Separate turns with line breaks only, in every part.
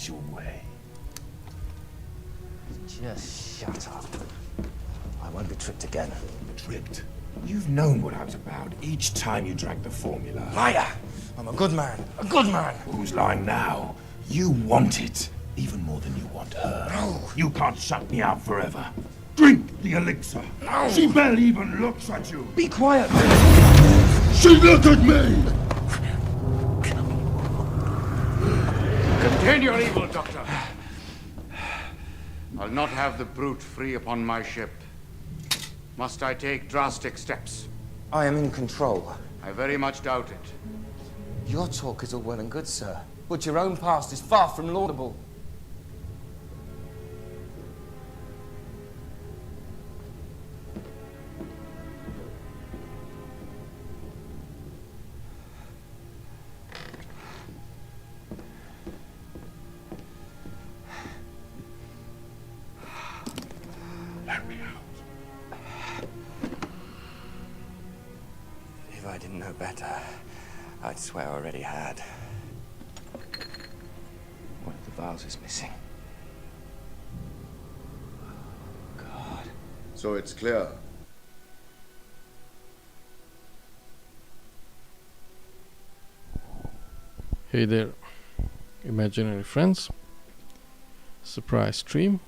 your way.
Just shut up. I won't be tricked again.
Tricked? You've known what I was about each time you drank the formula.
Liar! I'm a good man. A good man!
Who's lying now? You want it, even more than you want her.
No!
You can't shut me out forever. Drink the elixir.
No!
She barely even looks at you.
Be quiet!
She looked at me!
Contain your evil, Doctor. I'll not have the brute free upon my ship. Must I take drastic steps?
I am in control.
I very much doubt it.
Your talk is all well and good, sir, but your own past is far from laudable.
Let me out.
If I didn't know better, I'd swear I already had. One of the vials is missing. God.
So it's clear.
Hey there, imaginary friends. Surprise stream.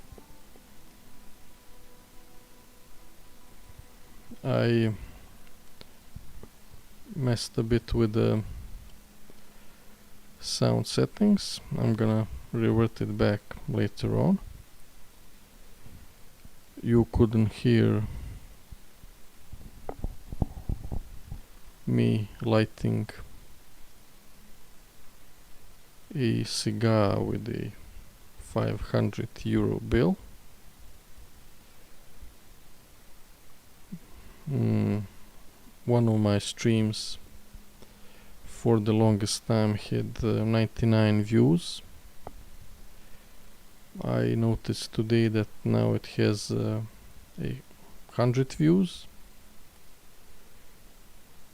I messed a bit with the sound settings. I'm gonna revert it back later on. You couldn't hear me lighting a cigar with a 500 euro bill. One of my streams for the longest time had 99 views. I noticed today that now it has 100 views.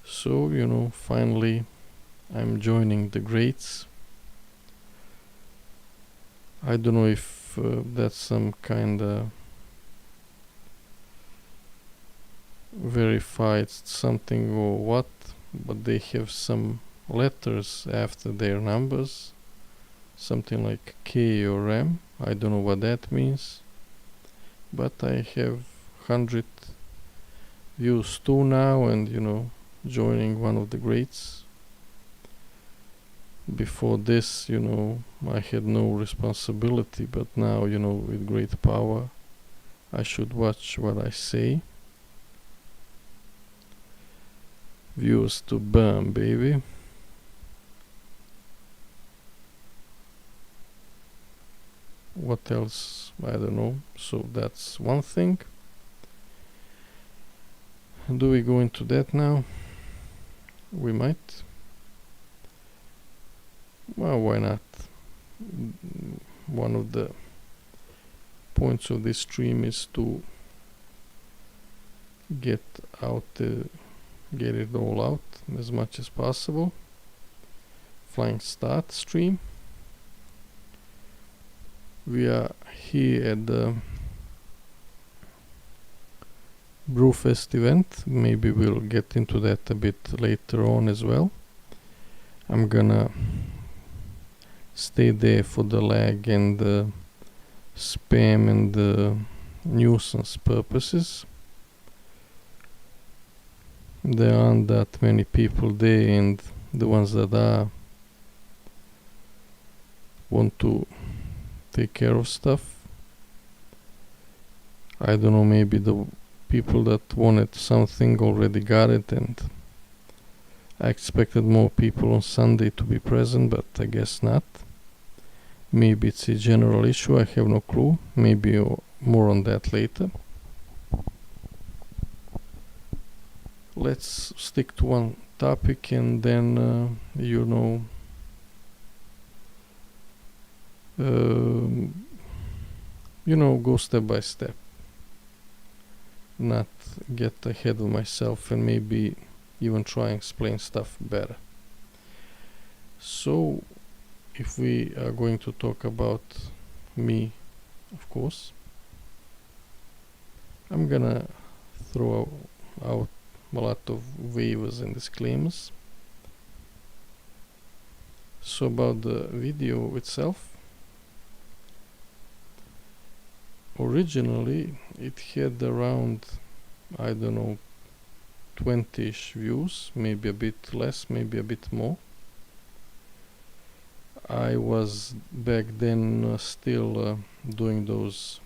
So, you know, finally I'm joining the greats. I don't know if that's some kind of verified something or what, but they have some letters after their numbers, something like K or M. I don't know what that means, but I have 100 views too now, and you know, joining one of the greats. Before this, you know, I had no responsibility, but now, you know, with great power I should watch what I say. Views to burn, baby. What else? I don't know. So that's one thing. Do we go into that now? We might. Well, why not? One of the points of this stream is to get it all out as much as possible. Flying start stream. We are here at the Brewfest event. Maybe we'll get into that a bit later on as well. I'm gonna stay there for the lag and the spam and the nuisance purposes. There aren't that many people there, and the ones that are want to take care of stuff. I don't know, maybe the people that wanted something already got it, and I expected more people on Sunday to be present, but I guess not. Maybe it's a general issue, I have no clue. Maybe more on that later. Let's stick to one topic and then, you know, go step by step. Not get ahead of myself and maybe even try and explain stuff better. So, if we are going to talk about me, of course, I'm gonna throw out a lot of waivers and disclaimers. So about the video itself, originally it had around, I don't know, 20ish views, maybe a bit less, maybe a bit more. I was back then still doing those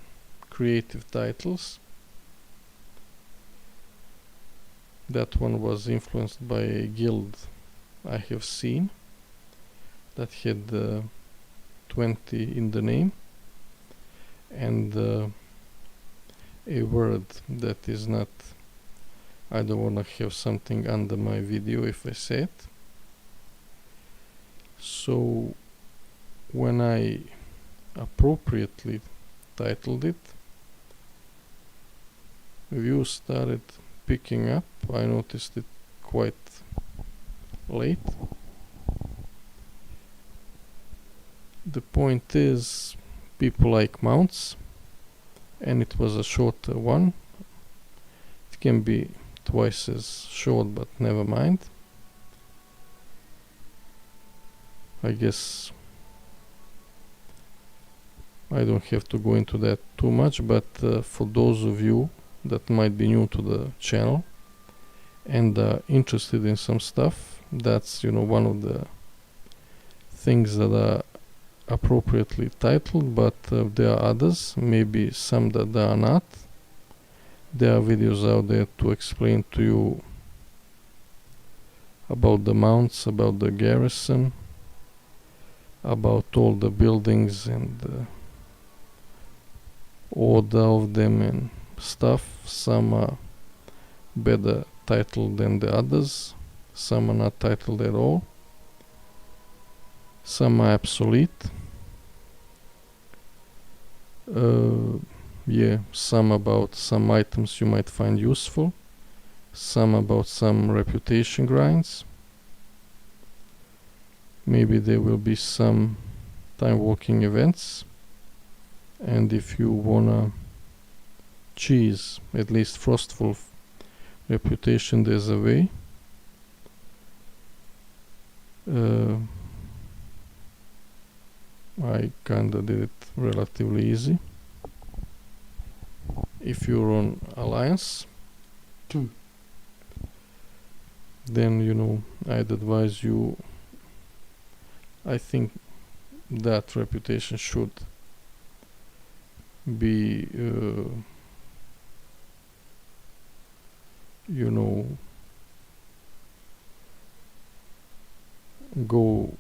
creative titles. That one was influenced by a guild I have seen that had 20 in the name, and a word that is not, I don't wanna have something under my video if I say it. So when I appropriately titled it, views started picking up. I noticed it quite late. The point is, people like mounts, and it was a shorter one. It can be twice as short, but never mind. I guess I don't have to go into that too much, but for those of you that might be new to the channel and interested in some stuff, that's, you know, one of the things that are appropriately titled, but there are others, maybe some that are not. There are videos out there to explain to you about the mounts, about the garrison, about all the buildings and order of them and stuff. Some are better titled than the others, some are not titled at all, some are obsolete. Yeah, some about some items you might find useful, some about some reputation grinds. Maybe there will be some time walking events, and if you wanna cheese at least Frostful reputation, there's a way. I kinda did it relatively easy. If you're on Alliance, then, you know, I'd advise you, I think that reputation should be you know, go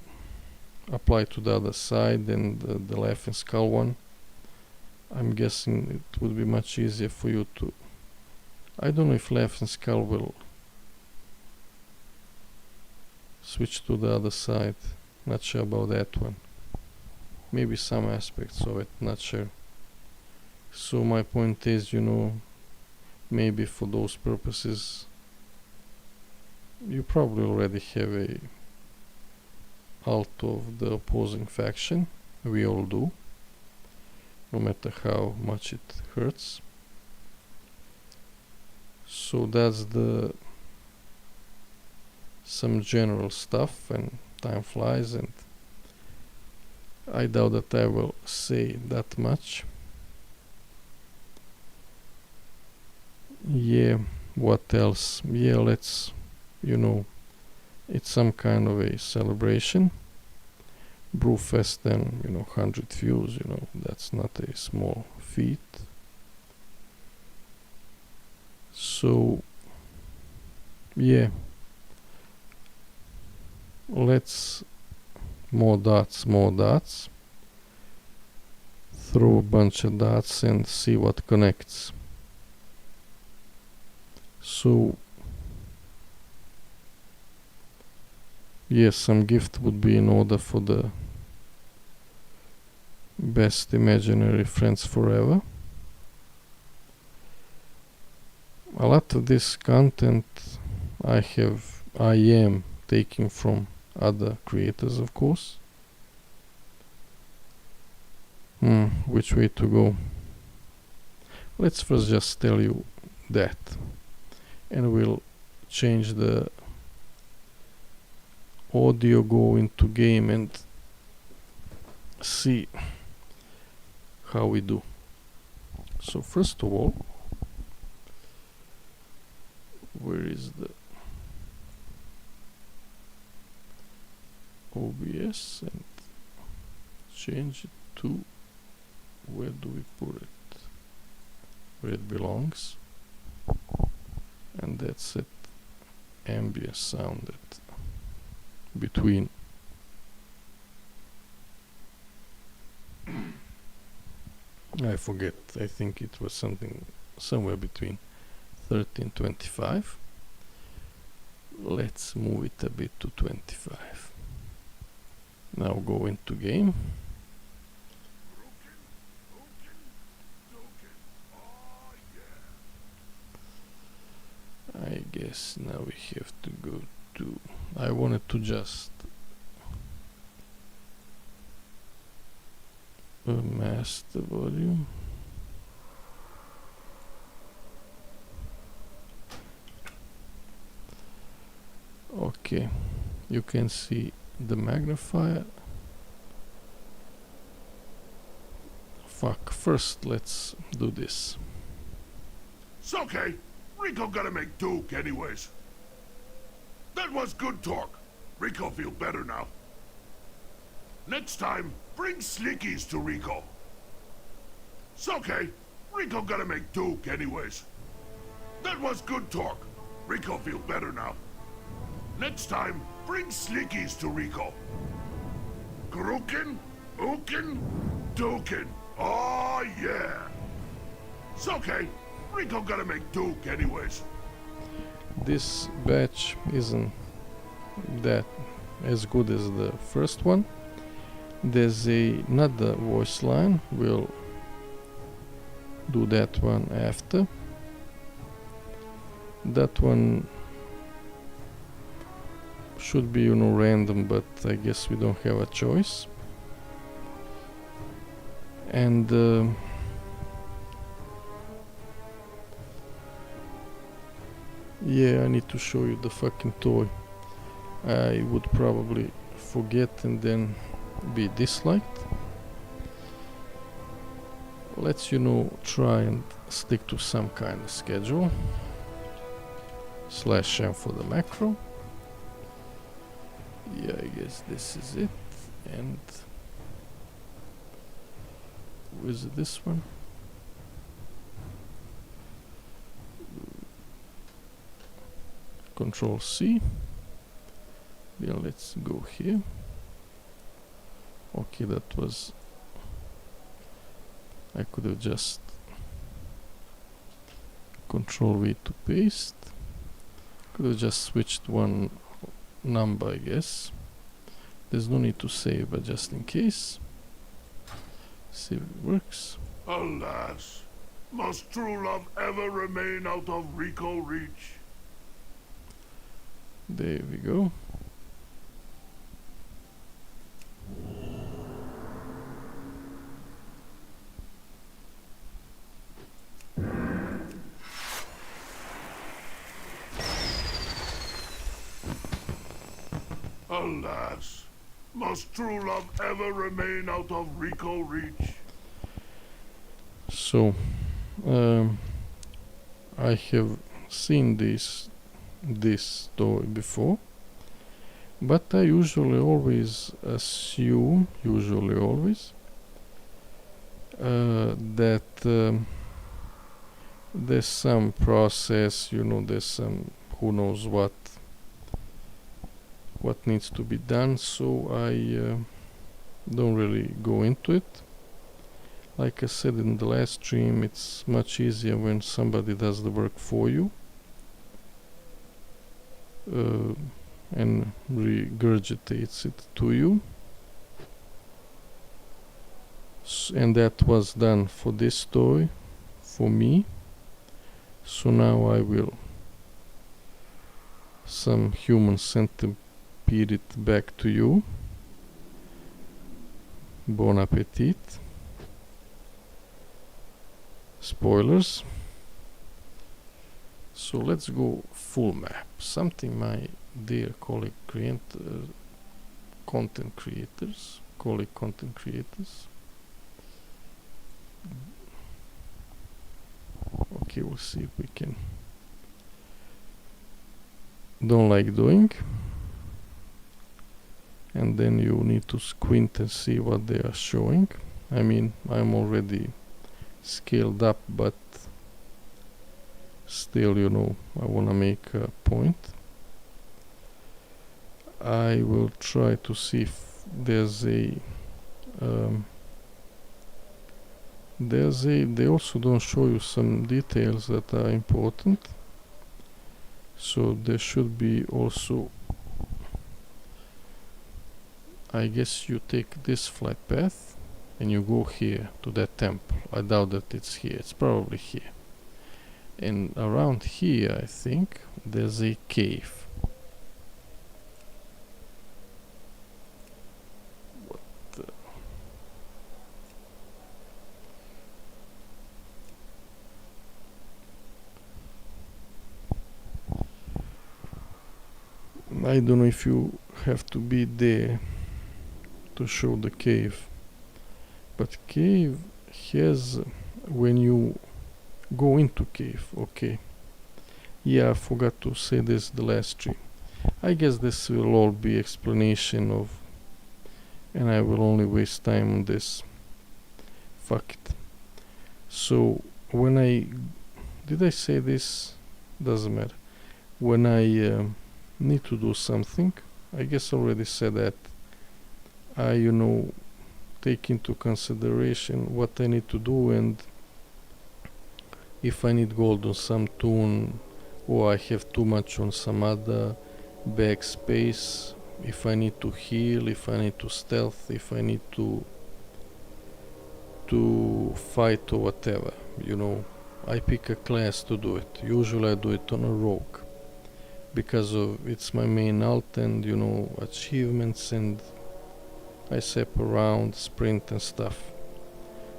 apply to the other side, and the Laughing Skull one, I'm guessing it would be much easier for you to, I don't know if Laughing Skull will switch to the other side, not sure about that one. Maybe some aspects of it, not sure. So my point is, you know, maybe for those purposes you probably already have a alt of the opposing faction. We all do, no matter how much it hurts. So that's the some general stuff, and time flies, and I doubt that I will say that much. Yeah, what else? Yeah, let's, you know, it's some kind of a celebration. Brewfest, then, you know, 100 views, you know, that's not a small feat. So, yeah, let's more dots, throw a bunch of dots and see what connects. So yes, some gift would be in order for the best imaginary friends forever. A lot of this content I am taking from other creators, of course. Which way to go? Let's first just tell you that, and we'll change the audio, go into game and see how we do. So first of all, where is the OBS, and change it to, where do we put it, where it belongs, and that's it, ambient sound at between. I forget, I think it was something somewhere between 30 and 25. Let's move it a bit to 25. Now go into game. I guess now we have to go to, I wanted to just mask the volume. Okay, you can see the magnifier. Fuck, first let's do this.
It's okay. Rico gotta make Duke anyways. That was good talk. Rico feel better now. Next time, bring Slickies to Rico. It's okay. Rico gotta make Duke anyways. That was good talk. Rico feel better now. Next time, bring Slickies to Rico. Grukin, Ookin, Dukin. Oh yeah. It's okay. Rico gotta make Duke anyways.
This batch isn't that as good as the first one. There's another voice line, we'll do that one after. That one should be, you know, random, but I guess we don't have a choice. And yeah, I need to show you the fucking toy. I would probably forget and then be disliked. Let's, you know, try and stick to some kind of schedule. /m for the macro. Yeah, I guess this is it. And is it this one? Control C. Then let's go here. Okay, that was, I could have just Control V to paste. Could have just switched one number, I guess. There's no need to save, but just in case. See if it works.
Alas, must true love ever remain out of Rico reach?
There we go.
Alas, must true love ever remain out of Rico reach?
So, I have seen this story before, but I usually always assume, that there's some process, you know, there's some, who knows what needs to be done, so I don't really go into it. Like I said in the last stream, it's much easier when somebody does the work for you and regurgitates it to you. And that was done for this story, for me. So now I will some human centipede it back to you. Bon appetit. spoilers. So let's go full map. Something my dear colleague content creators. Okay, we'll see if we can. Don't like doing. And then you need to squint and see what they are showing. I mean, I'm already scaled up, but still, you know, I wanna make a point. I will try to see if there's a they also don't show you some details that are important, so there should be also, I guess you take this flight path and you go here to that temple. I doubt that it's here, it's probably here. And around here I think there's a cave. I don't know if you have to be there to show the cave, but cave has, when you go into cave, okay. Yeah, I forgot to say this the last stream. I guess this will all be explanation of, and I will only waste time on this. Fuck it. So when did I say this? Doesn't matter. When I need to do something, I guess I already said that I, you know, take into consideration what I need to do, and if I need gold on some toon, or I have too much on some other backspace, if I need to heal, if I need to stealth, if I need to fight or whatever, you know, I pick a class to do it. Usually I do it on a rogue, because of it's my main alt, and you know, achievements, and I sap around, sprint and stuff.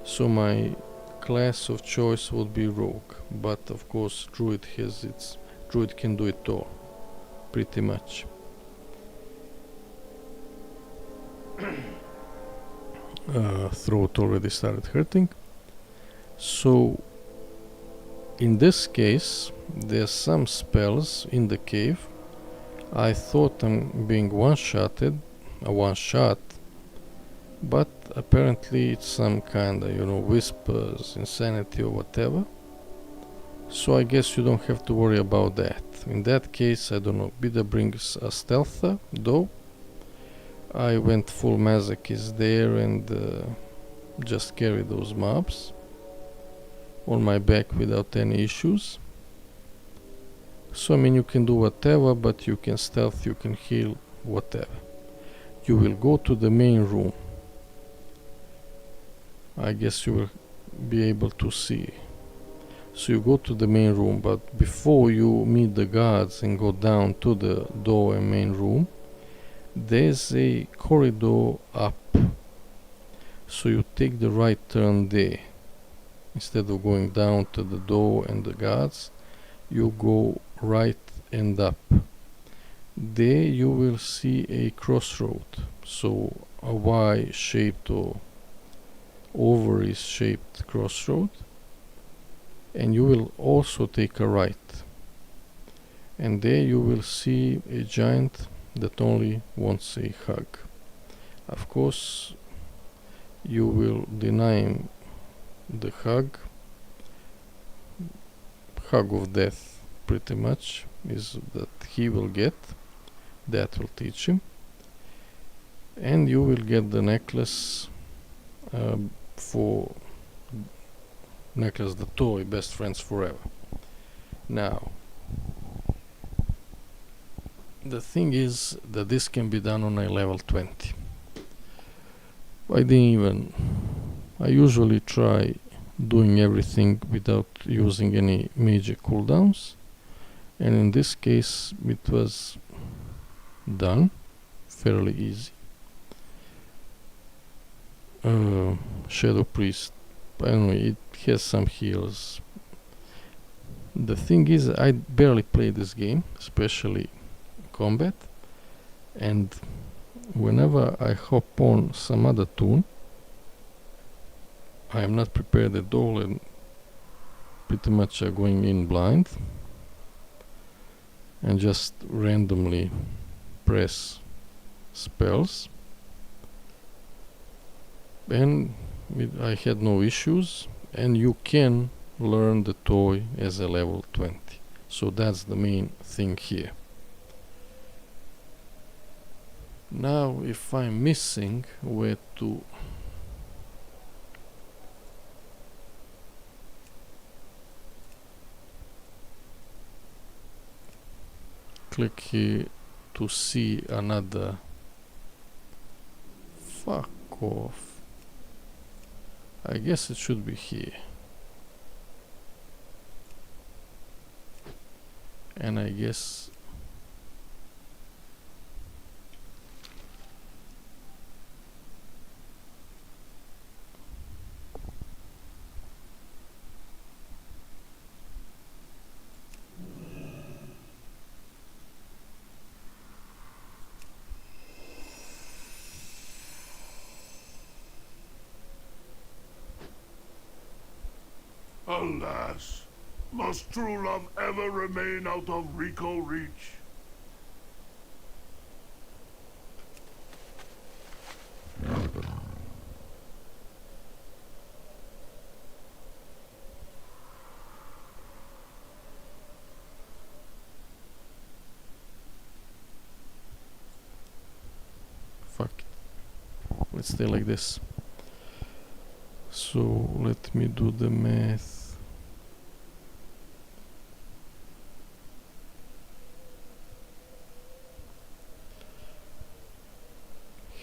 So my class of choice would be rogue, but of course druid can do it all, pretty much. Throat already started hurting. So in this case there's some spells in the cave. I thought I'm being one-shotted, a one-shot, but apparently it's some kinda, you know, whispers, insanity or whatever. So I guess you don't have to worry about that. In that case, I don't know, Bida brings a stealther, though. I went full masochist there and just carry those mobs on my back without any issues. So I mean, you can do whatever, but you can stealth, you can heal, whatever. You will go to the main room. I guess you will be able to see. So you go to the main room, but before you meet the guards and go down to the door and main room, there's a corridor up. So you take the right turn there. Instead of going down to the door and the guards, you go right and up. There you will see a crossroad. So a Y-shaped or ovaries-shaped crossroad. And you will also take a right. And there you will see a giant that only wants a hug. Of course, you will deny him the hug of death, pretty much, is that he will get. That will teach him. And you will get the necklace for necklace the toy, best friends forever. Now, the thing is that this can be done on a level 20. I usually try doing everything without using any major cooldowns, and in this case it was done fairly easy. Shadow Priest Anyway, it has some heals. The thing is, I barely play this game, especially combat, and whenever I hop on some other tune, I am not prepared at all and pretty much going in blind and just randomly press spells, and I had no issues. And you can learn the toy as a level 20, so that's the main thing here. Now if I'm missing where to click here to see another, fuck off, I guess it should be here. And I guess
Alas, must true love ever remain out of Rico reach?
fuck it. Let's stay like this. So let me do the math.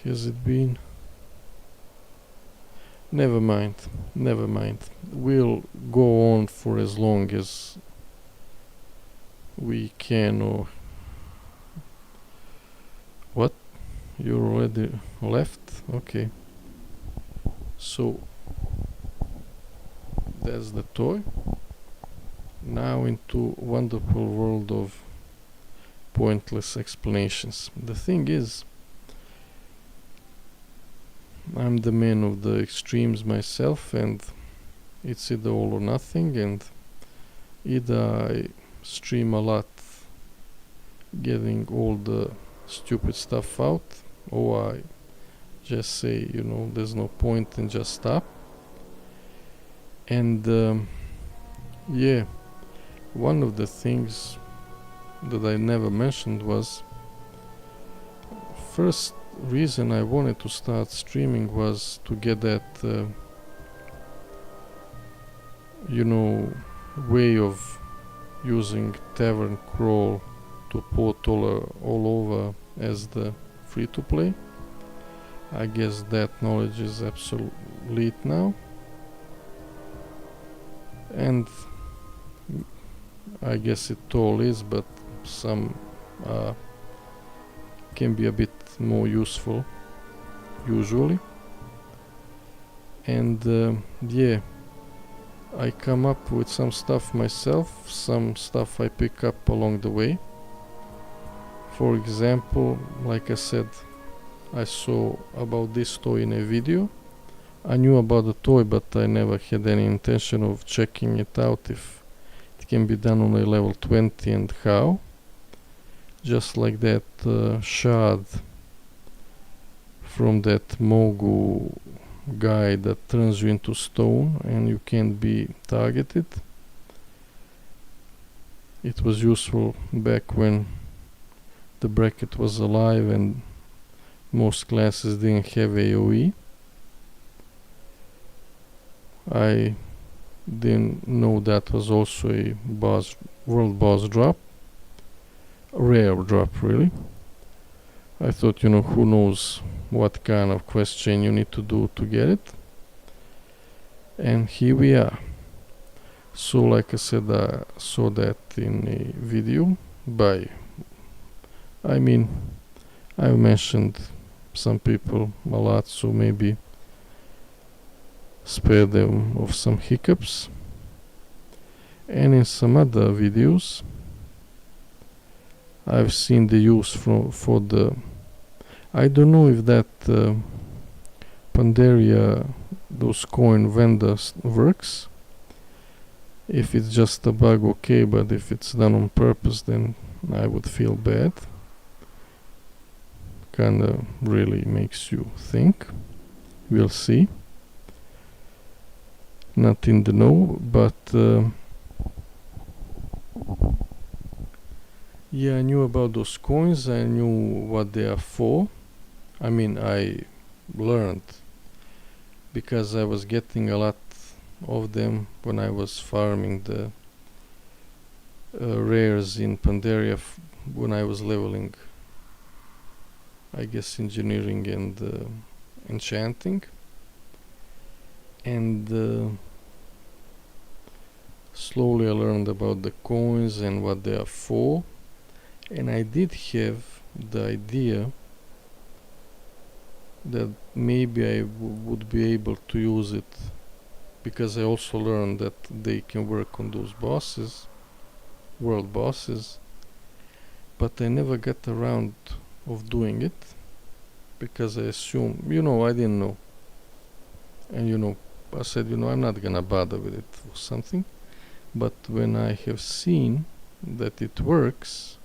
Has it been? Never mind, never mind. We'll go on for as long as we can. Or what? You already left? Okay. So that's the toy. Now into wonderful world of pointless explanations. The thing is, I'm the man of the extremes myself, and it's either all or nothing, and either I stream a lot getting all the stupid stuff out, or I just say, you know, there's no point and just stop. And yeah, one of the things that I never mentioned was, first reason I wanted to start streaming was to get that you know, way of using tavern crawl to port all over as the free to play. I guess that knowledge is obsolete now, and I guess it all is, but some can be a bit more useful usually. And yeah, I come up with some stuff myself, some stuff I pick up along the way. For example, like I said, I saw about this toy in a video. I knew about the toy, but I never had any intention of checking it out, if it can be done on a level 20 and how. Just like that shard from that Mogu guy that turns you into stone and you can't be targeted. It was useful back when the bracket was alive and most classes didn't have AoE. I didn't know that was also a world boss drop. Rare drop, really. I thought, you know, who knows what kind of quest chain you need to do to get it. And here we are. So like I said, I saw that in a video by, I mean, I've mentioned some people a lot, so maybe spare them of some hiccups. And in some other videos I've seen the use for the, I don't know if that Pandaria, those coin vendors works. If it's just a bug, okay, but if it's done on purpose, then I would feel bad. Kinda really makes you think. We'll see. Not in the know, but yeah, I knew about those coins. I knew what they are for. I mean, I learned because I was getting a lot of them when I was farming the rares in Pandaria when I was leveling, I guess, engineering and enchanting. And slowly I learned about the coins and what they are for. And I did have the idea that maybe I would be able to use it, because I also learned that they can work on those bosses, world bosses, but I never got around of doing it because I assumed, I didn't know. And I said, I'm not gonna bother with it or something. But when I have seen that it works,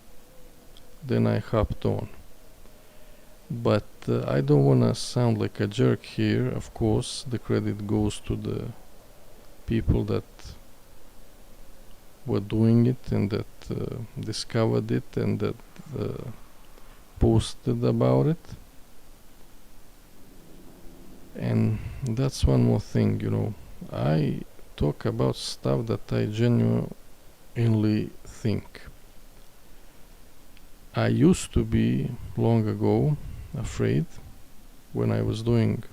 then I hopped on. But I don't wanna sound like a jerk here. Of course, the credit goes to the people that were doing it and that discovered it and that posted about it. And that's one more thing, I talk about stuff that I genuinely think. I used to be, long ago, afraid when I was doing,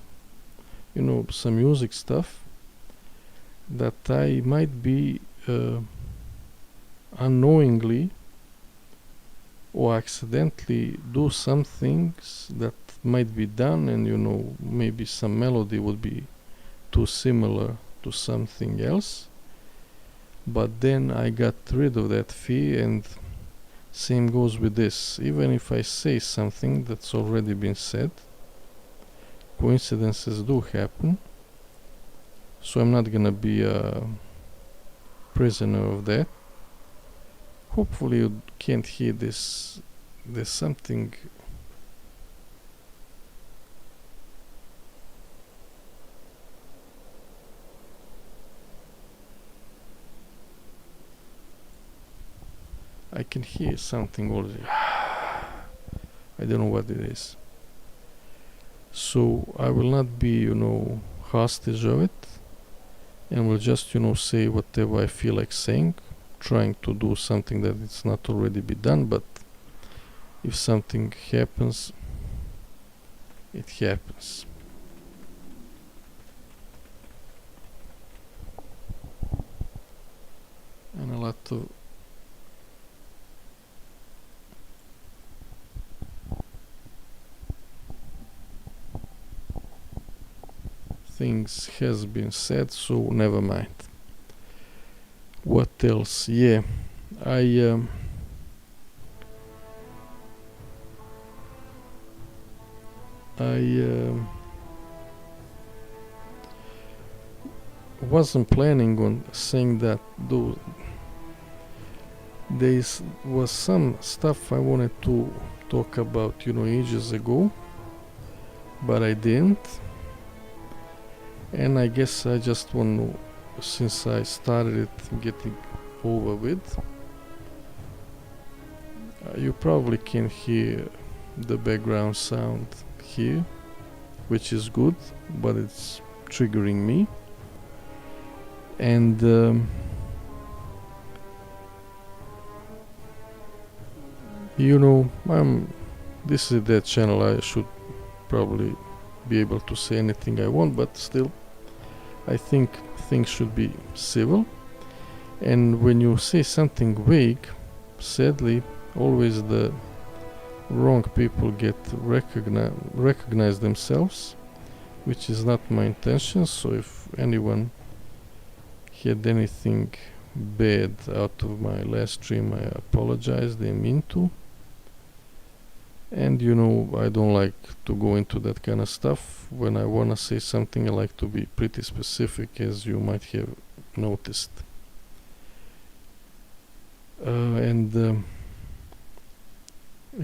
some music stuff, that I might be unknowingly or accidentally do some things that might be done, and maybe some melody would be too similar to something else. But then I got rid of that fear, and same goes with this. Even if I say something that's already been said, coincidences do happen, so I'm not gonna be a prisoner of that. Hopefully you can't hear this. There's something I can hear something already. I don't know what it is. So I will not be, hostage of it, and will just, say whatever I feel like saying, trying to do something that it's not already be done. But if something happens, it happens. And a lot of things has been said, so never mind. What else? Yeah, I wasn't planning on saying that, though. There was some stuff I wanted to talk about, ages ago, but I didn't. And I guess I just want to, since I started it, getting over with. You probably can hear the background sound here, which is good, but it's triggering me. And this is that channel. I should probably be able to say anything I want, but still, I think things should be civil. And when you say something vague, sadly, always the wrong people get recognize themselves, which is not my intention. So if anyone had anything bad out of my last stream, I apologize, didn't mean to. And you know, I don't like to go into that kind of stuff. When I wanna say something, I like to be pretty specific, as you might have noticed. And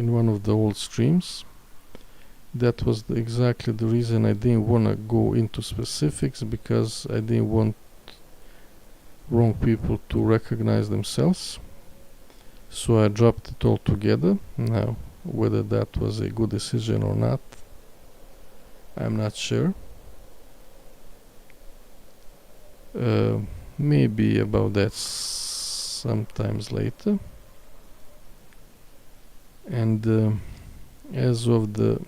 in one of the old streams, that was exactly the reason I didn't wanna go into specifics, because I didn't want wrong people to recognize themselves. So I dropped it all together. Now, whether that was a good decision or not, I'm not sure. Maybe about that sometimes later. And as of the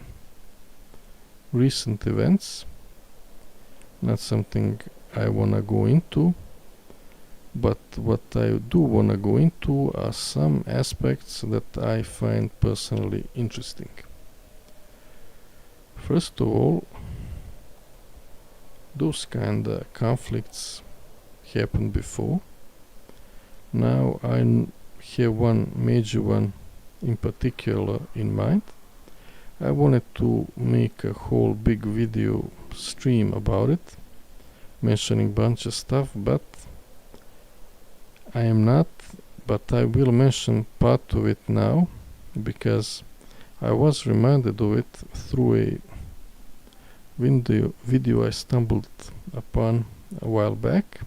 recent events, not something I wanna go into, but what I do wanna go into are some aspects that I find personally interesting. First of all, those kinda conflicts happened before. Now I have one major one in particular in mind. I wanted to make a whole big video stream about it, mentioning bunch of stuff, but I am not, but I will mention part of it now, because I was reminded of it through a video I stumbled upon a while back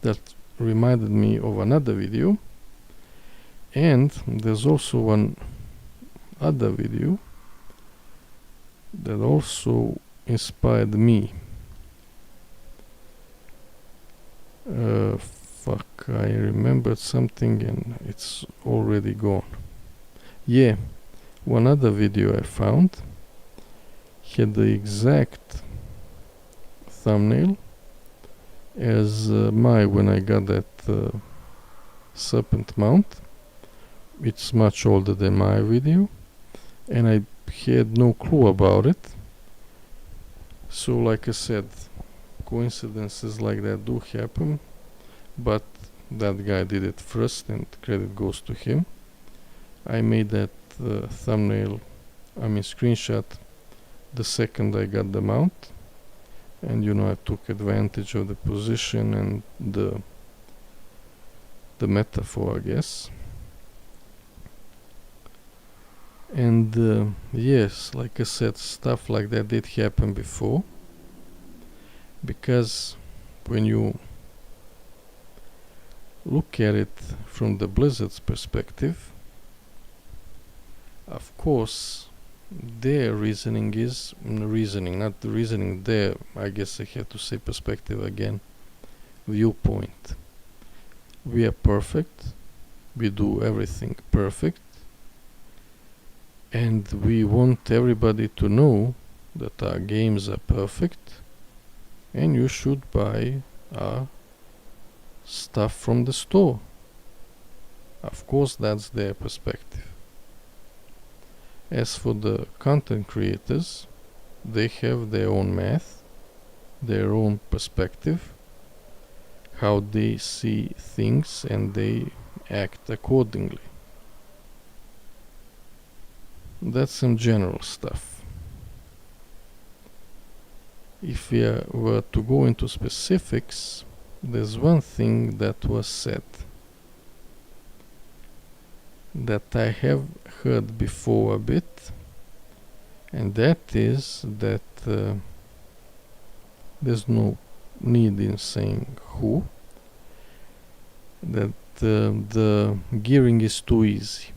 that reminded me of another video. And there's also one other video that also inspired me. Fuck, I remembered something and it's already gone. Yeah, one other video I found had the exact thumbnail as my when I got that serpent mount. It's much older than my video, and I had no clue about it. So like I said, coincidences like that do happen, but that guy did it first and credit goes to him. I made that screenshot the second I got the mount, and you know, I took advantage of the position and the metaphor, I guess. And yes, like I said, stuff like that did happen before, because when you look at it from the Blizzard's perspective, of course their reasoning is not the reasoning there, I guess I have to say perspective again, viewpoint. We are perfect, we do everything perfect, and we want everybody to know that our games are perfect, and you should buy our stuff from the store. Of course, that's their perspective. As for the content creators, they have their own math, their own perspective, how they see things, and they act accordingly. That's some general stuff. If we were to go into specifics, there's one thing that was said that I have heard before a bit, and that is that there's no need in saying who, that the gearing is too easy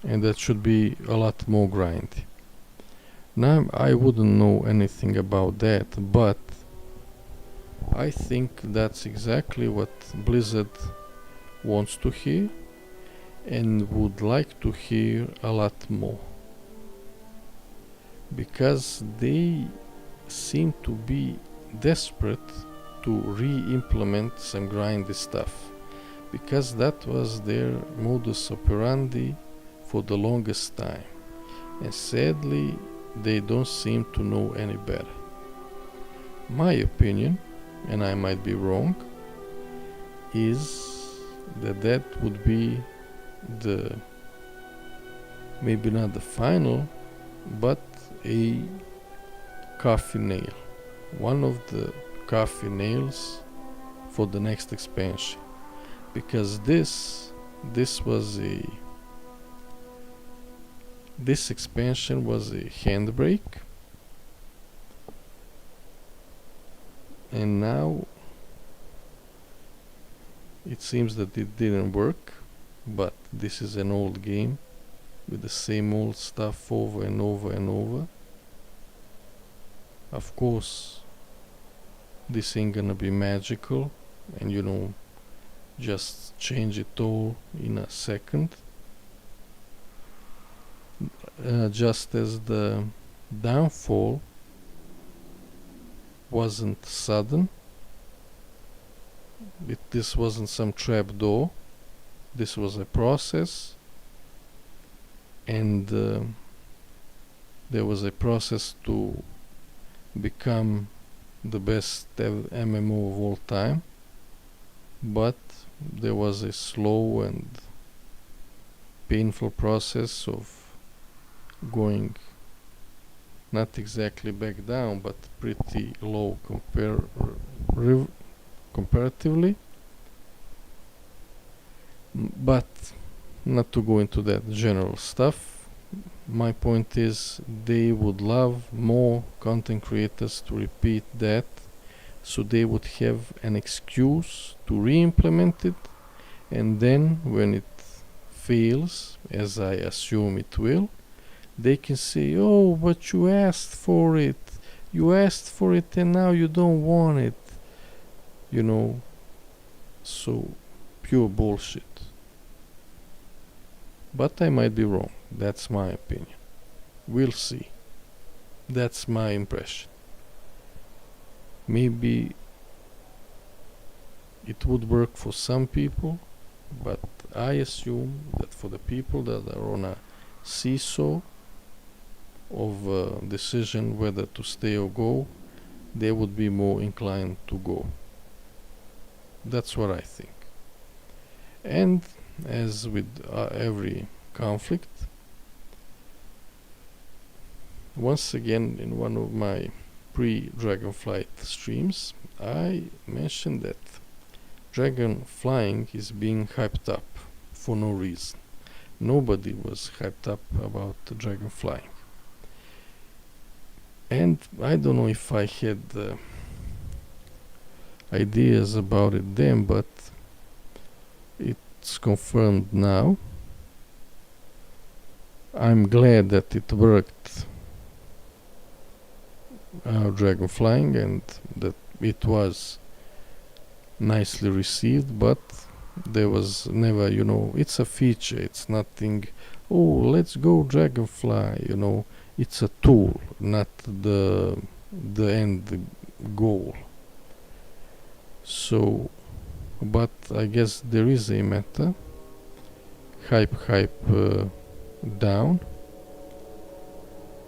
and that should be a lot more grindy. Now I wouldn't know anything about that, but I think that's exactly what Blizzard wants to hear and would like to hear a lot more, because they seem to be desperate to re-implement some grindy stuff, because that was their modus operandi for the longest time, and sadly they don't seem to know any better. my opinion, and I might be wrong, is that would be the, maybe not the final, but a coffin nail, one of the coffin nails for the next expansion, because this expansion was a handbrake, and now it seems that it didn't work. But this is an old game with the same old stuff over and over and over. Of course, this ain't gonna be magical and just change it all in a second. Just as the downfall wasn't sudden, this wasn't some trap door. This was a process, and there was a process to become the best MMO of all time, but there was a slow and painful process of going not exactly back down, but pretty low comparatively. But not to go into that general stuff, my point is they would love more content creators to repeat that, so they would have an excuse to re-implement it, and then when it fails, as I assume it will, they can say, oh, but you asked for it and now you don't want it, so pure bullshit. But I might be wrong. That's my opinion. We'll see. That's my impression. Maybe it would work for some people, but I assume that for the people that are on a seesaw of decision whether to stay or go, they would be more inclined to go. That's what I think. And as with every conflict, once again in one of my pre-Dragonflight streams, I mentioned that dragon flying is being hyped up for no reason. Nobody was hyped up about dragon flying. And I don't know if I had ideas about it then, but it's confirmed now. I'm glad that it worked, dragon flying, and that it was nicely received, but there was never, it's a feature, it's nothing, oh, let's go dragonfly, it's a tool, not the end goal. So, but I guess there is a meta, hype down,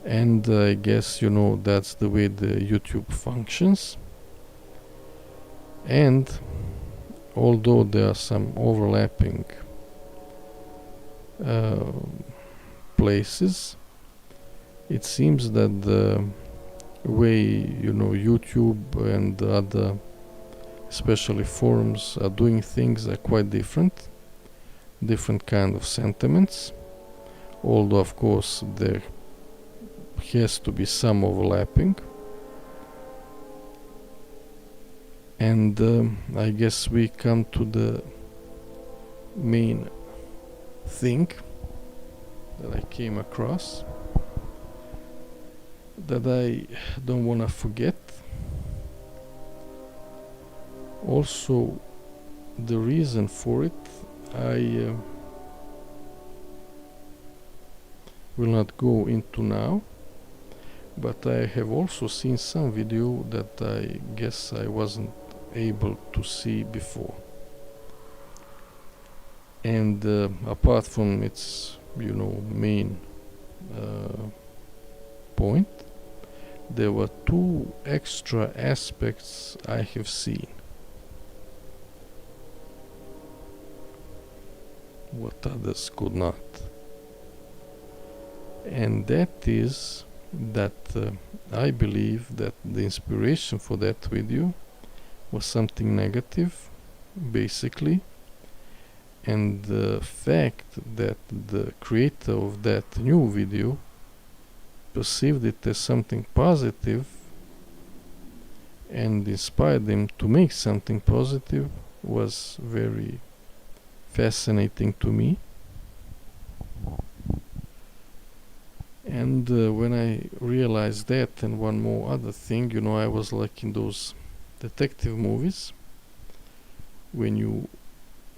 and I guess that's the way the YouTube functions. And although there are some overlapping places, it seems that the way YouTube and other, especially forums, are doing things are quite different kind of sentiments, although of course there has to be some overlapping. And I guess we come to the main thing that I came across that I don't want to forget. Also, the reason for it I will not go into now, but I have also seen some video that I guess I wasn't able to see before. And apart from its main point, there were two extra aspects I have seen. What others could not. And that is that I believe that the inspiration for that video was something negative, basically, and the fact that the creator of that new video perceived it as something positive and inspired him to make something positive was very fascinating to me. And when I realized that, and one more other thing, you know, I was like in those detective movies when you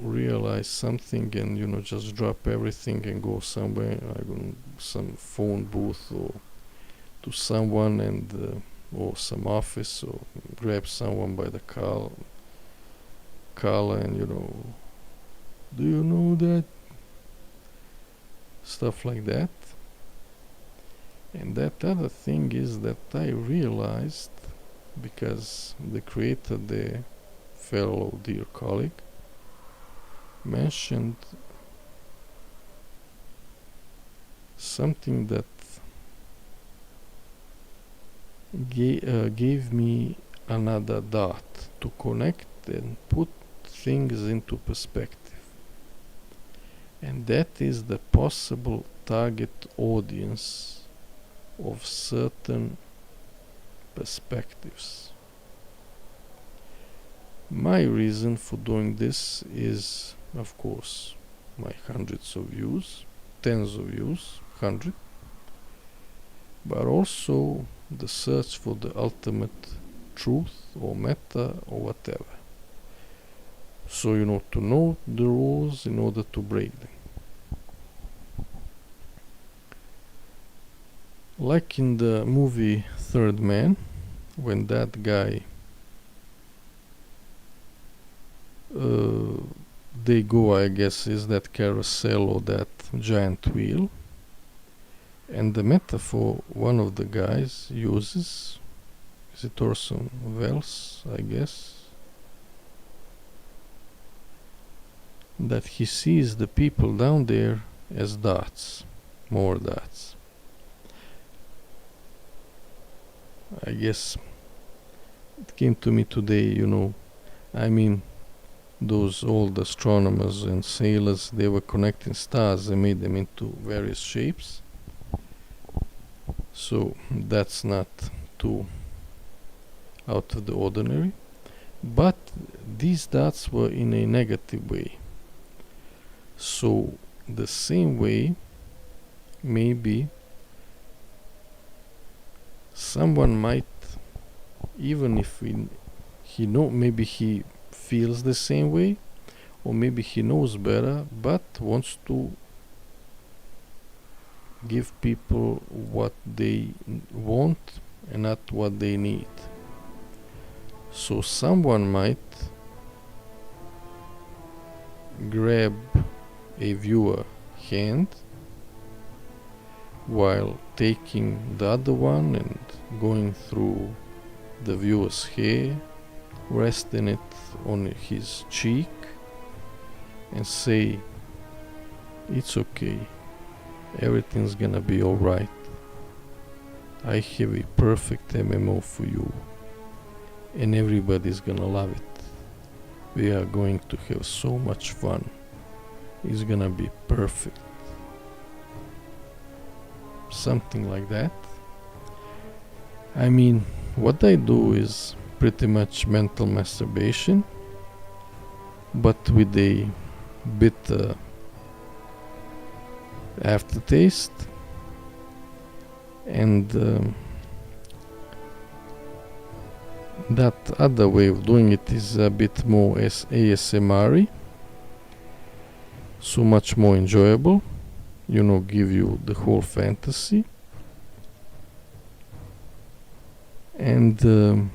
realize something and, you know, just drop everything and go somewhere, like on some phone booth or to someone, and or some office, or grab someone by the collar and, you know, do you know that? Stuff like that. And that other thing is that I realized, because the creator, the fellow dear colleague, mentioned something that gave me another dot to connect and put things into perspective. And that is the possible target audience of certain perspectives. My reason for doing this is, of course, my hundreds of views, tens of views, 100, but also the search for the ultimate truth or meta or whatever. So, you know, to know the rules in order to break them. Like in the movie Third Man, when that guy they go, I guess, is that carousel or that giant wheel, and the metaphor one of the guys uses, is it Orson Welles, I guess, that he sees the people down there as dots, more dots. I guess it came to me today, you know, I mean, those old astronomers and sailors, they were connecting stars and made them into various shapes. So that's not too out of the ordinary. But these dots were in a negative way. So the same way, maybe someone might, even if he know, maybe he feels the same way, or maybe he knows better, but wants to give people what they want and not what they need. So someone might grab a viewer hand while taking the other one and going through the viewer's hair, resting it on his cheek, and say, it's okay, everything's gonna be alright, I have a perfect MMO for you, and everybody's gonna love it, we are going to have so much fun, it's gonna be perfect. Something like that. I mean, what I do is pretty much mental masturbation, but with a bitter aftertaste, and that other way of doing it is a bit more ASMR-y, so much more enjoyable, you know, give you the whole fantasy. And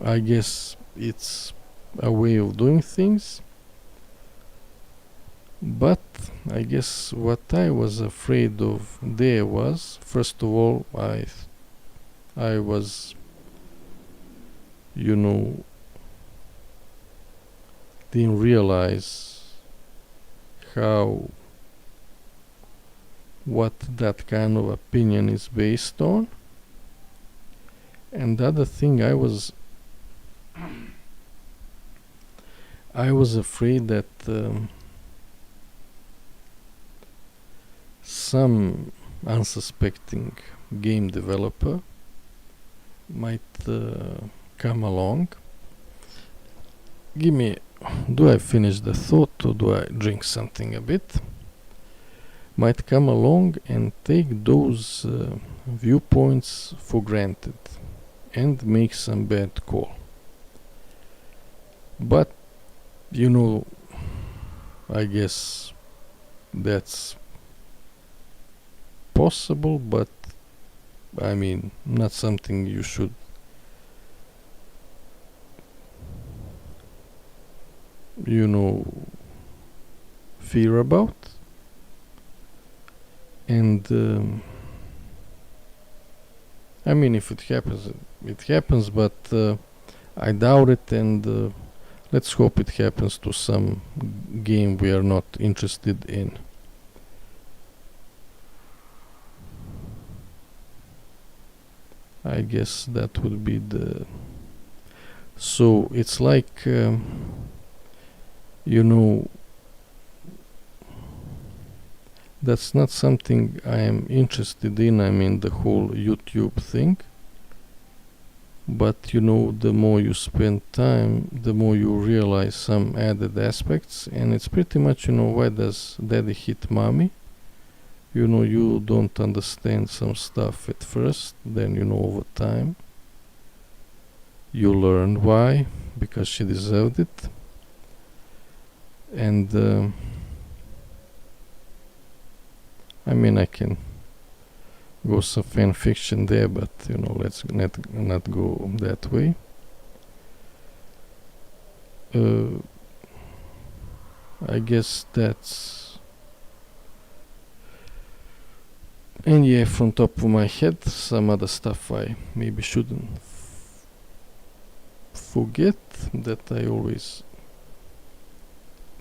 I guess it's a way of doing things, but I guess what I was afraid of there was, first of all, I was, you know, didn't realize how what that kind of opinion is based on. And the other thing, I was afraid that some unsuspecting game developer might come along. Do I finish the thought or do I drink something a bit? Might come along and take those viewpoints for granted and make some bad call. But, you know, I guess that's possible, but I mean, not something you should fear about. And I mean, if it happens, it happens, but I doubt it, and let's hope it happens to some game we are not interested in. I guess that would be the... So it's like, that's not something I am interested in. I mean, the whole YouTube thing. But the more you spend time, the more you realize some added aspects. And it's pretty much, why does daddy hit mommy? You don't understand some stuff at first, then over time you learn why, because she deserved it. And I mean, I can go some fan fiction there, but let's not go that way. I guess that's... And yeah, from top of my head, some other stuff I maybe shouldn't forget that I always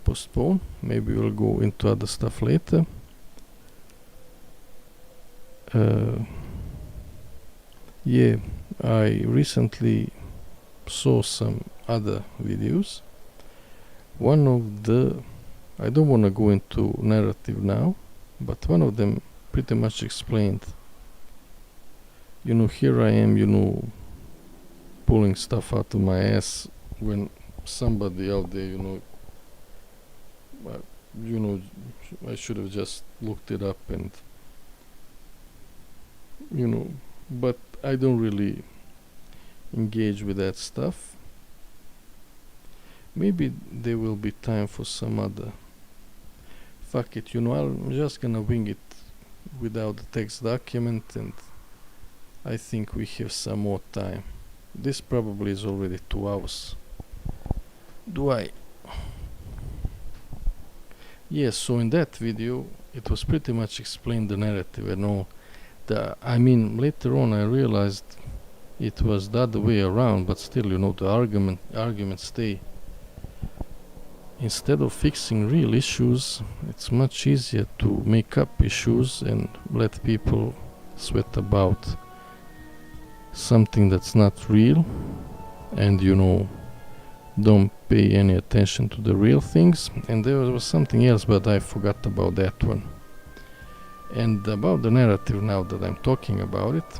postpone. Maybe we'll go into other stuff later. Yeah, I recently saw some other videos. One of the... I don't want to go into narrative now, but one of them pretty much explained, here I am, pulling stuff out of my ass when somebody out there, I should have just looked it up and, but I don't really engage with that stuff. Maybe there will be time for some other... Fuck it, I'm just gonna wing it without the text document, and I think we have some more time. This probably is already 2 hours. Yes, so in that video it was pretty much explained the narrative and all. I mean, later on I realized it was the other way around, but still, the arguments stay. Instead of fixing real issues, it's much easier to make up issues and let people sweat about something that's not real, and don't pay any attention to the real things. And there was something else, but I forgot about that one. And about the narrative, now that I'm talking about it,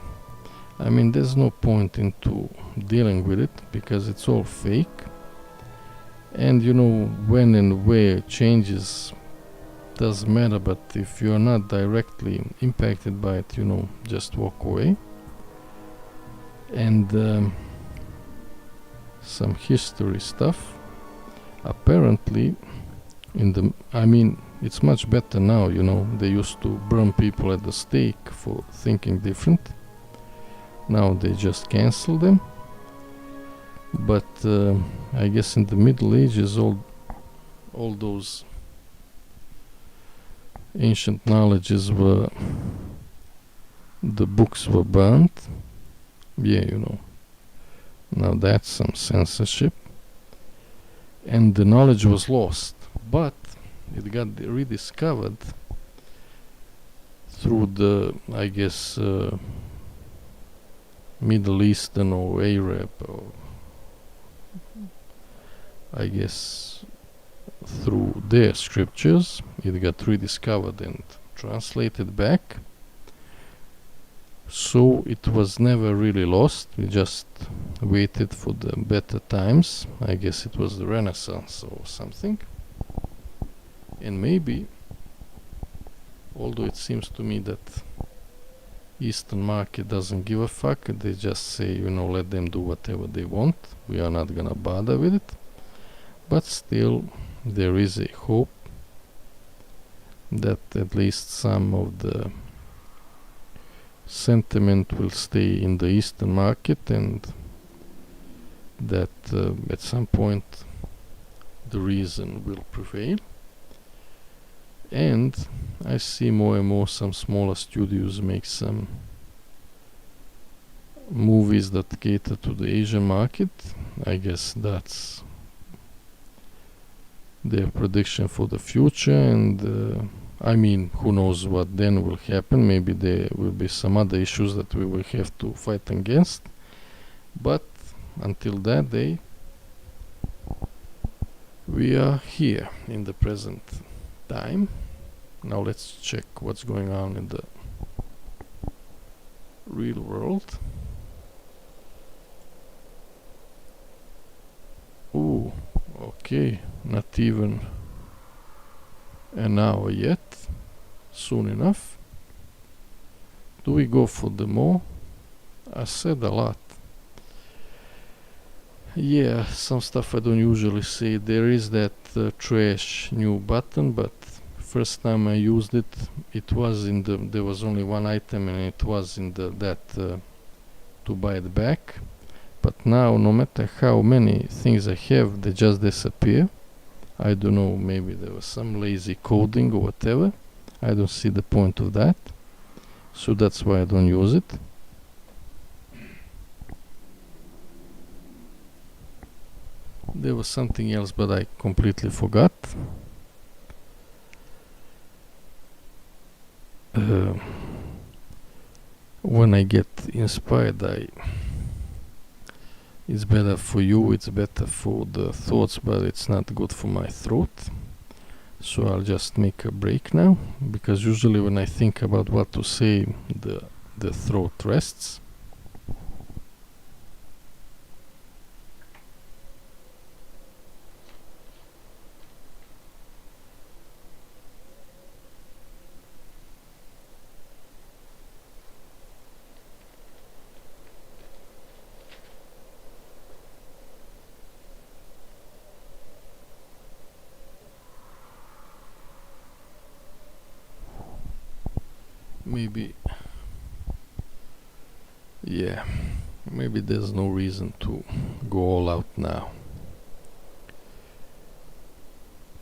I mean, there's no point into dealing with it because it's all fake. And when and where it changes doesn't matter, but if you're not directly impacted by it, just walk away. And some history stuff. Apparently, it's much better now, they used to burn people at the stake for thinking different. Now they just cancel them. But I guess in the Middle Ages, all those ancient knowledges the books were burnt, Yeah, now that's some censorship. And the knowledge was lost, but it got rediscovered through the, I guess, Middle Eastern or Arab, or I guess through their scriptures. It got rediscovered and translated back. So it was never really lost. We just waited for the better times. I guess it was the Renaissance or something. And maybe, although it seems to me that Eastern market doesn't give a fuck, they just say, let them do whatever they want. We are not gonna bother with it. But still, there is a hope that at least some of the sentiment will stay in the Eastern market, and that at some point the reason will prevail. And I see more and more some smaller studios make some movies that cater to the Asian market. I guess that's their prediction for the future, and I mean, who knows what then will happen. Maybe there will be some other issues that we will have to fight against, but until that day we are here in the present time. Now let's check what's going on in the real world. Ooh, okay, not even an hour yet. Soon enough. Do we go for the Moar? I said a lot. Yeah, some stuff I don't usually say. There is that trash new button, but first time I used it, it was in the, there was only one item and it was in the to buy it back. But now, no matter how many things I have, they just disappear. I don't know, maybe there was some lazy coding or whatever. I don't see the point of that. So that's why I don't use it. There was something else, but I completely forgot. When I get inspired, it's better for you, it's better for the thoughts, but it's not good for my throat. So I'll just make a break now, because usually when I think about what to say, the throat rests. Maybe, yeah, maybe there's no reason to go all out now.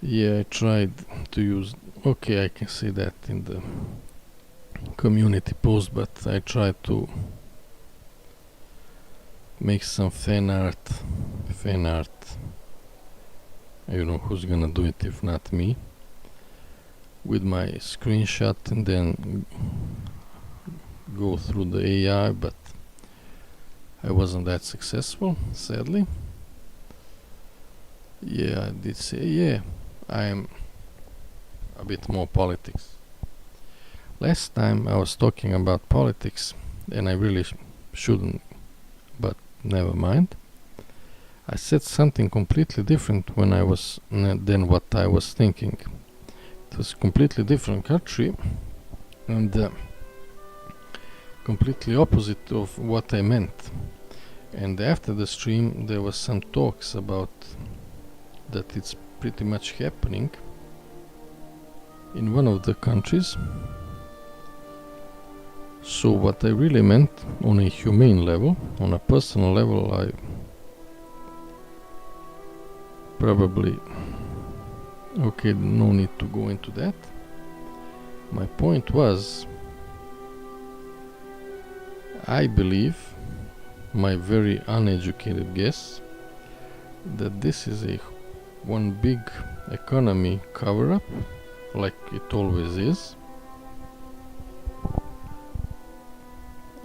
Yeah, I tried to use, okay, I can say that in the community post, but I tried to make some fan art. You know who's gonna do it if not me, with my screenshot, and then go through the AI, but I wasn't that successful, sadly. Yeah, I did say, yeah, I am a bit more politics. Last time I was talking about politics, and I really shouldn't, but never mind. I said something completely different when I was than what I was thinking. It was a completely different country, and completely opposite of what I meant. And after the stream there was some talks about that it's pretty much happening in one of the countries. So what I really meant on a humane level, on a personal level, I probably, okay, no need to go into that. My point was, I believe my very uneducated guess, that this is a one big economy cover-up, like it always is.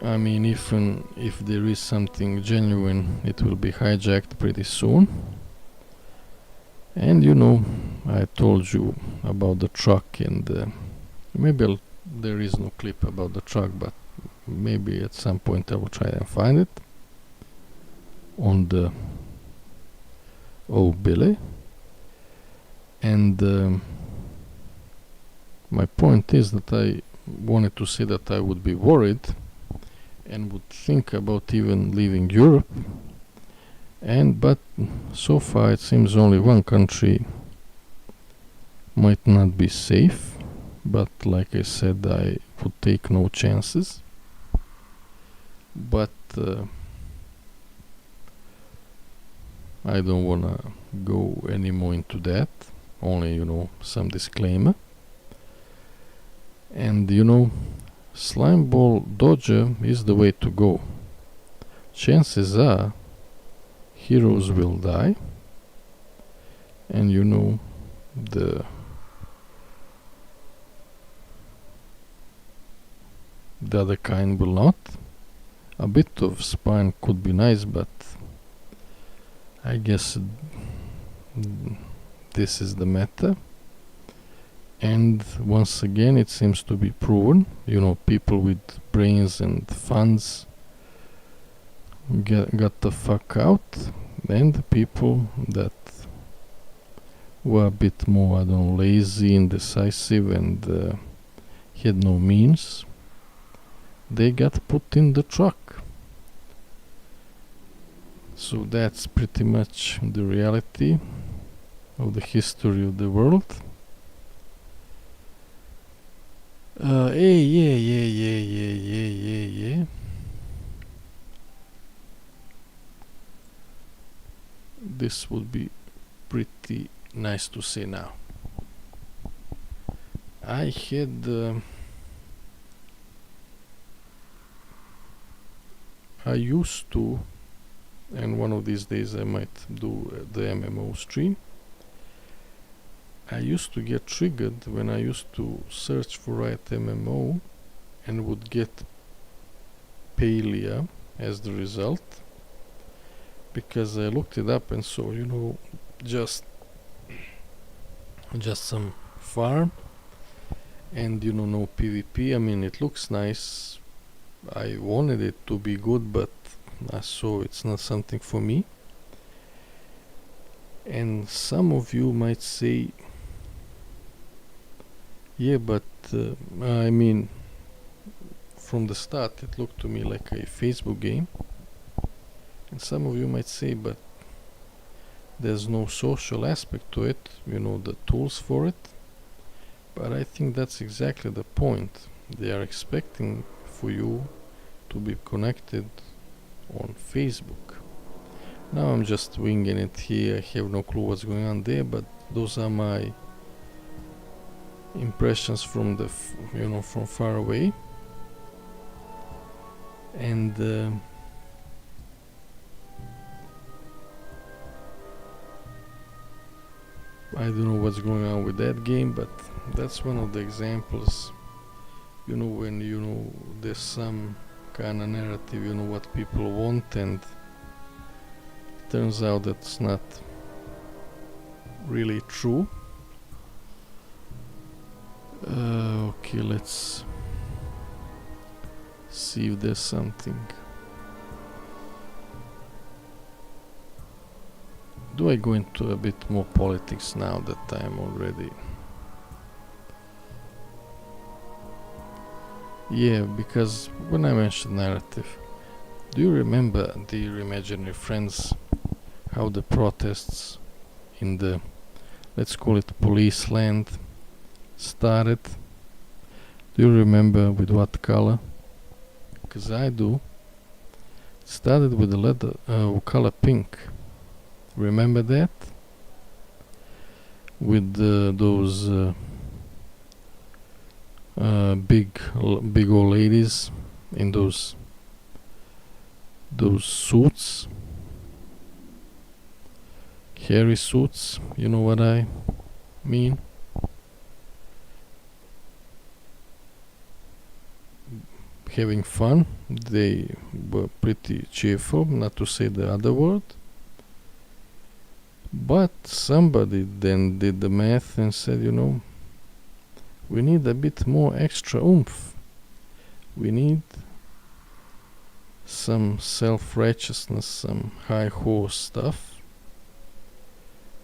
I mean, even if there is something genuine, it will be hijacked pretty soon. And you know, I told you about the truck, and maybe there is no clip about the truck, but maybe at some point I will try and find it on the Billy. And my point is that I wanted to say that I would be worried and would think about even leaving Europe, but so far it seems only one country might not be safe, but like I said, I would take no chances. But I don't wanna go any more into that, only, you know, some disclaimer. And you know, Slimeball Dodger is the way to go. Chances are heroes will die, and you know, the other kind will not. A bit of spine could be nice, but I guess this is the meta. And once again, it seems to be proven, you know, people with brains and funds got the fuck out, and the people that were a bit more, I don't know, lazy, indecisive, and had no means, they got put in the truck. So that's pretty much the reality of the history of the world. Yeah. This would be pretty nice to say now. I used to, and one of these days I might do the MMO stream. I used to get triggered when I used to search for right MMO and would get Palia as the result, because I looked it up and saw, you know, just some farm and, you know, no PvP. I mean, it looks nice. I wanted it to be good, but I saw it's not something for me. And some of you might say, yeah, but I mean, from the start it looked to me like a Facebook game. And some of you might say, but there's no social aspect to it, you know, the tools for it. But I think that's exactly the point. They are expecting for you to be connected on Facebook. Now I'm just winging it here, I have no clue what's going on there, but those are my impressions from the from far away. And I don't know what's going on with that game, but that's one of the examples, you know, when, you know, there's some kind of narrative, you know, what people want, and turns out that's not really true. Okay, let's see if there's something. Do I go into a bit more politics now that I'm already... Yeah, because when I mentioned narrative, do you remember, dear imaginary friends, how the protests in the, let's call it, police land started? Do you remember with what color? Because I do. It started with the color pink. Remember that? With those big old ladies in those those suits, hairy suits, you know what I mean. Having fun, they were pretty cheerful, not to say the other word. But somebody then did the math and said, you know, we need a bit more extra oomph. We need some self-righteousness, some high horse stuff.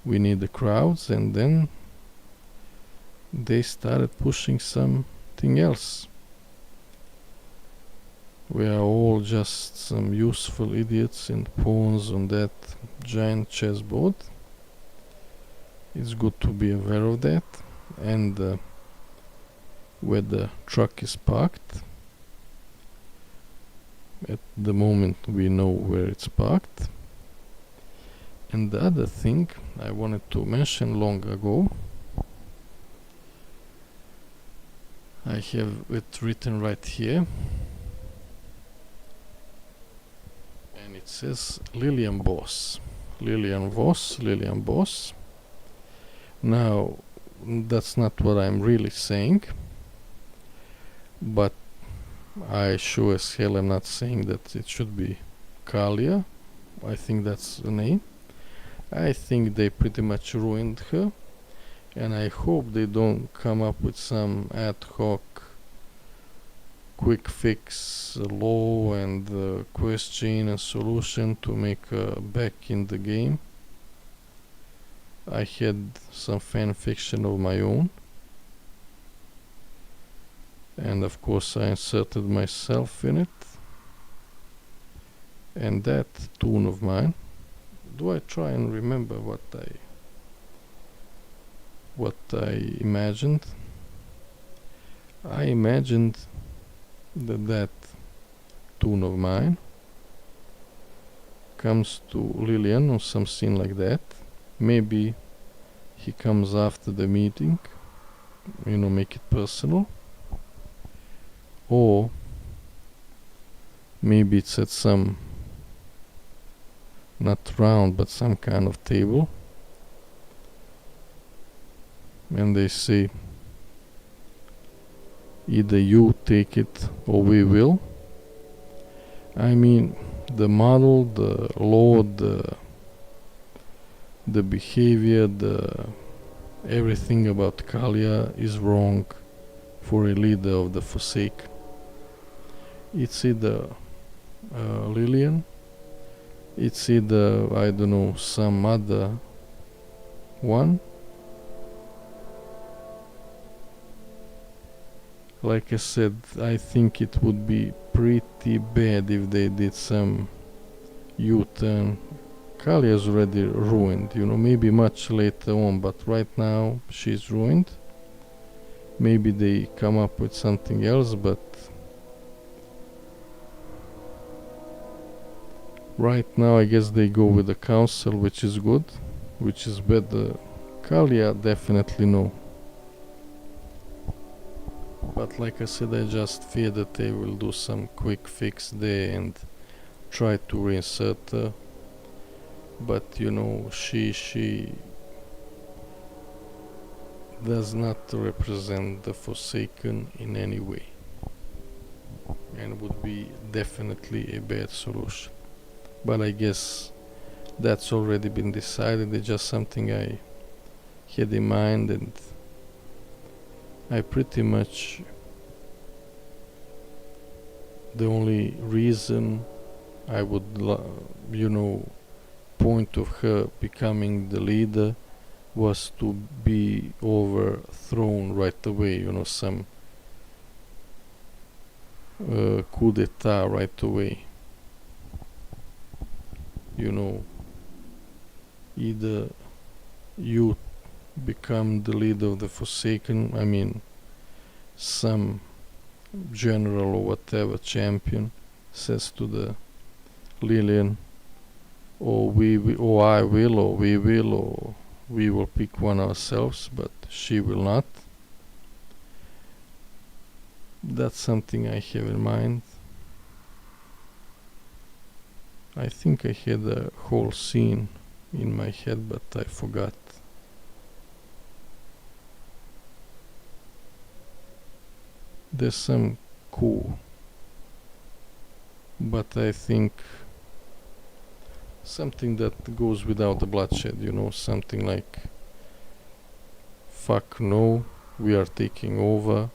We need the crowds, and then they started pushing something else. We are all just some useful idiots and pawns on that giant chessboard. It's good to be aware of that, and where the truck is parked. At the moment we know where it's parked. And the other thing I wanted to mention long ago, I have it written right here, and it says Lilian boss. Lilian boss, Lilian boss. Now, that's not what I'm really saying, but I sure as hell am not saying that it should be Kalia. I think that's the name. I think they pretty much ruined her, and I hope they don't come up with some ad hoc quick fix law and question and solution to make her back in the game. I had some fan fiction of my own, and of course I inserted myself in it. And that tune of mine, do I try and remember what I imagined? I imagined that tune of mine comes to Lilian or some scene like that. Maybe he comes after the meeting, you know, make it personal. Or maybe it's at some, not round, but some kind of table, and they say, either you take it or we will. I mean, the model, the law, the behavior, everything about Kalia is wrong for a leader of the Forsaken. It's either Lilian, it's either, I don't know, some other one. Like I said, I think it would be pretty bad if they did some U-turn. Kalia is already ruined, you know, maybe much later on, but right now she's ruined. Maybe they come up with something else, but right now I guess they go with the council, which is good, which is better. Kalia definitely no. But like I said, I just fear that they will do some quick fix there and try to reinsert her. But you know, she does not represent the Forsaken in any way, and would be definitely a bad solution. But I guess that's already been decided. It's just something I had in mind, and I pretty much, the only reason I would you know, point of her becoming the leader was to be overthrown right away, you know, some coup d'etat right away. You know, either you become the leader of the Forsaken, I mean, some general or whatever champion says to the Lilian, or I will, or we will, or we will pick one ourselves, but she will not. That's something I have in mind. I think I had a whole scene in my head, but I forgot. There's some cool, but I think something that goes without the bloodshed, you know, something like, fuck no, we are taking over,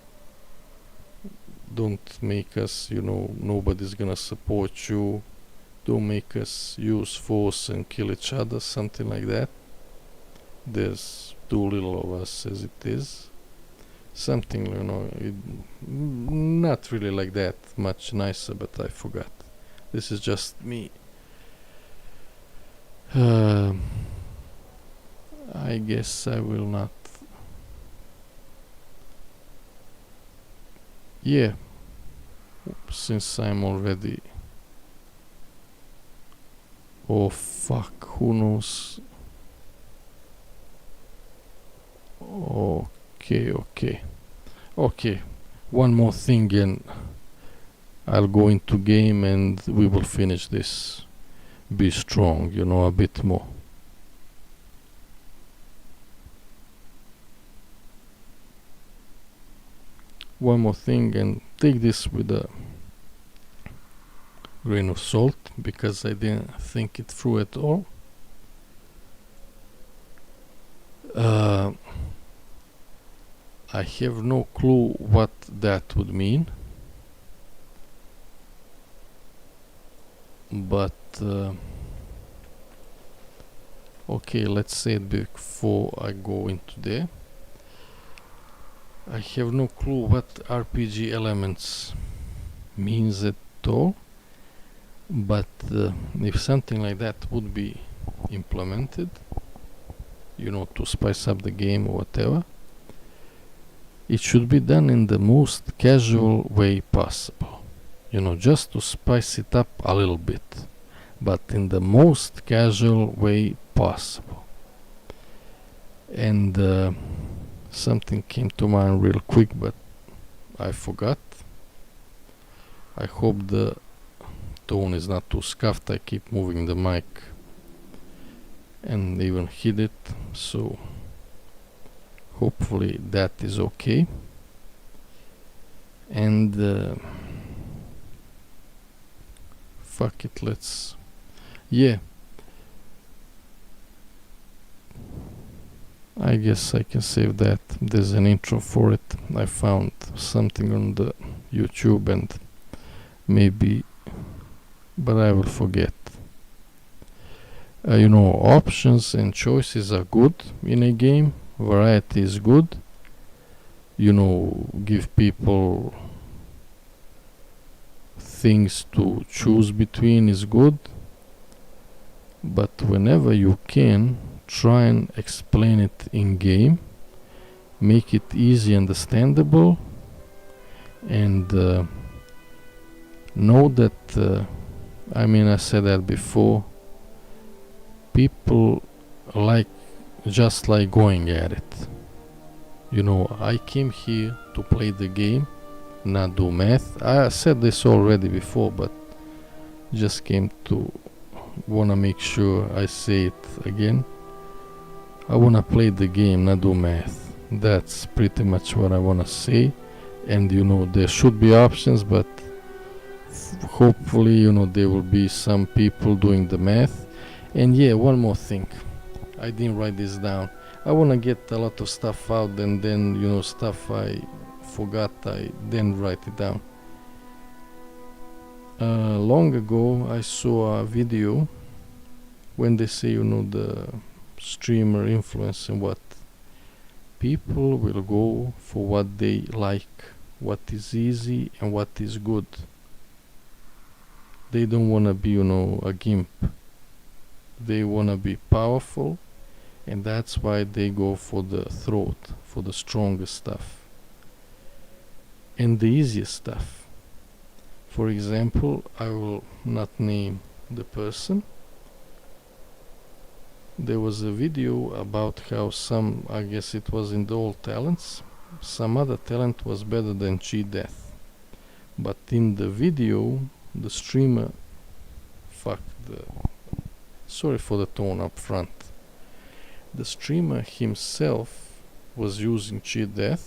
don't make us, you know, nobody's gonna support you, don't make us use force and kill each other, something like that. There's too little of us as it is. Something, you know, not really like that, much nicer, but I forgot. This is just me. I guess I will not. Yeah, since I'm already. Oh fuck, who knows? Okay. One more thing and I'll go into game and we will finish this. Be strong, you know, a bit more. One more thing and take this with a grain of salt because I didn't think it through at all. I have no clue what that would mean, but okay, let's say it before I go into there. I have no clue what RPG elements means at all, but if something like that would be implemented, you know, to spice up the game or whatever, it should be done in the most casual way possible, you know, just to spice it up a little bit, but in the most casual way possible. And something came to mind real quick, but I forgot. I hope the tone is not too scuffed. I keep moving the mic and even hit it, so hopefully that is okay. And fuck it, let's, yeah, I guess I can save that. There's an intro for it. I found something on the YouTube and maybe, but I will forget. You know, options and choices are good in a game. Variety is good. You know, give people things to choose between is good. But whenever you can, try and explain it in game. Make it easy, understandable. And know that, I mean, I said that before, people just like going at it. You know, I came here to play the game, not do math. I said this already before, but just came to wanna make sure I say it again. I wanna play the game, not do math. That's pretty much what I wanna say. And you know, there should be options, but hopefully, you know, there will be some people doing the math. And yeah, one more thing. I didn't write this down. I wanna get a lot of stuff out, and then, you know, stuff I forgot, I didn't write it down. Long ago I saw a video when they say, you know, the streamer influence and what people will go for what they like, what is easy and what is good. They don't wanna be, you know, a gimp. They wanna be powerful, and that's why they go for the throat, for the strongest stuff and the easiest stuff. For example, I will not name the person. There was a video about how some, I guess it was in the old talents, some other talent was better than cheat death. But in the video, the streamer fuck the... Sorry for the tone up front. The streamer himself was using cheat death,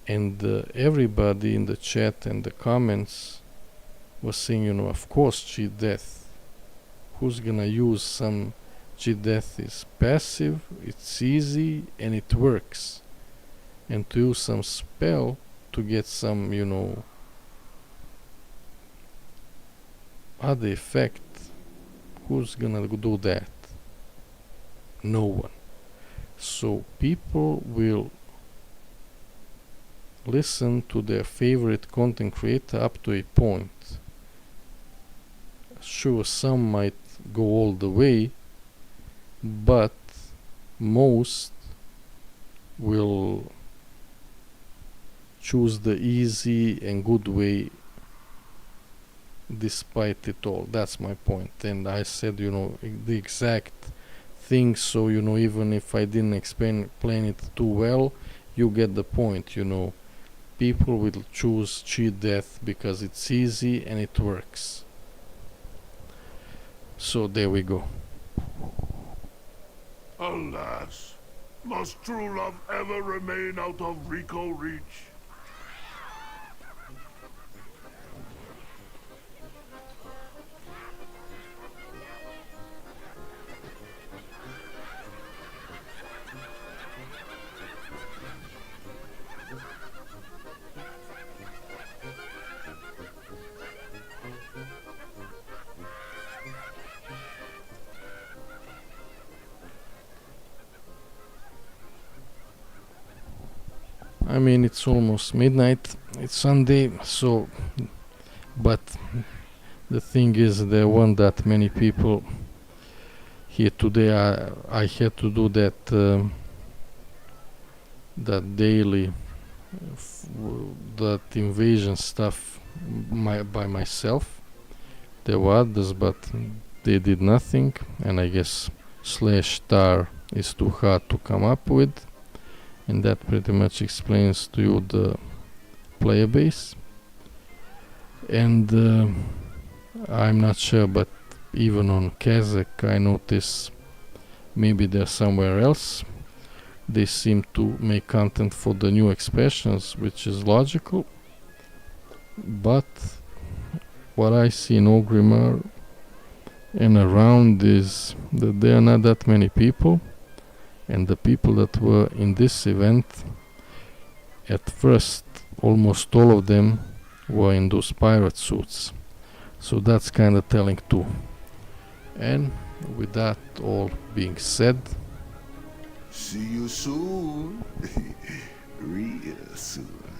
and everybody in the chat and the comments was saying, you know, of course cheat death. Who's gonna use some cheat death? Is passive, it's easy, and it works. And to use some spell to get some, you know, other effect, who's gonna do that? No one. So people will listen to their favorite content creator up to a point. Sure, some might go all the way, but most will choose the easy and good way despite it all. That's my point. And I said, you know, the exact thing, so, you know, even if I didn't explain it too well, you get the point, you know. People will choose cheat death because it's easy and it works. So there we go.
Alas, must true love ever remain out of Rico reach?
I mean, it's almost midnight, it's Sunday, so, but the thing is, there weren't that many people here today. I had to do that that daily, that invasion stuff by myself. There were others, but they did nothing, and I guess /star is too hard to come up with. And that pretty much explains to you the player base. And I'm not sure, but even on Kazakh I notice maybe they're somewhere else. They seem to make content for the new expansions, which is logical. But what I see in Orgrimmar and around is that there are not that many people. And the people that were in this event, at first almost all of them were in those pirate suits. So that's kind of telling too. And with that all being said,
See you soon. Real soon.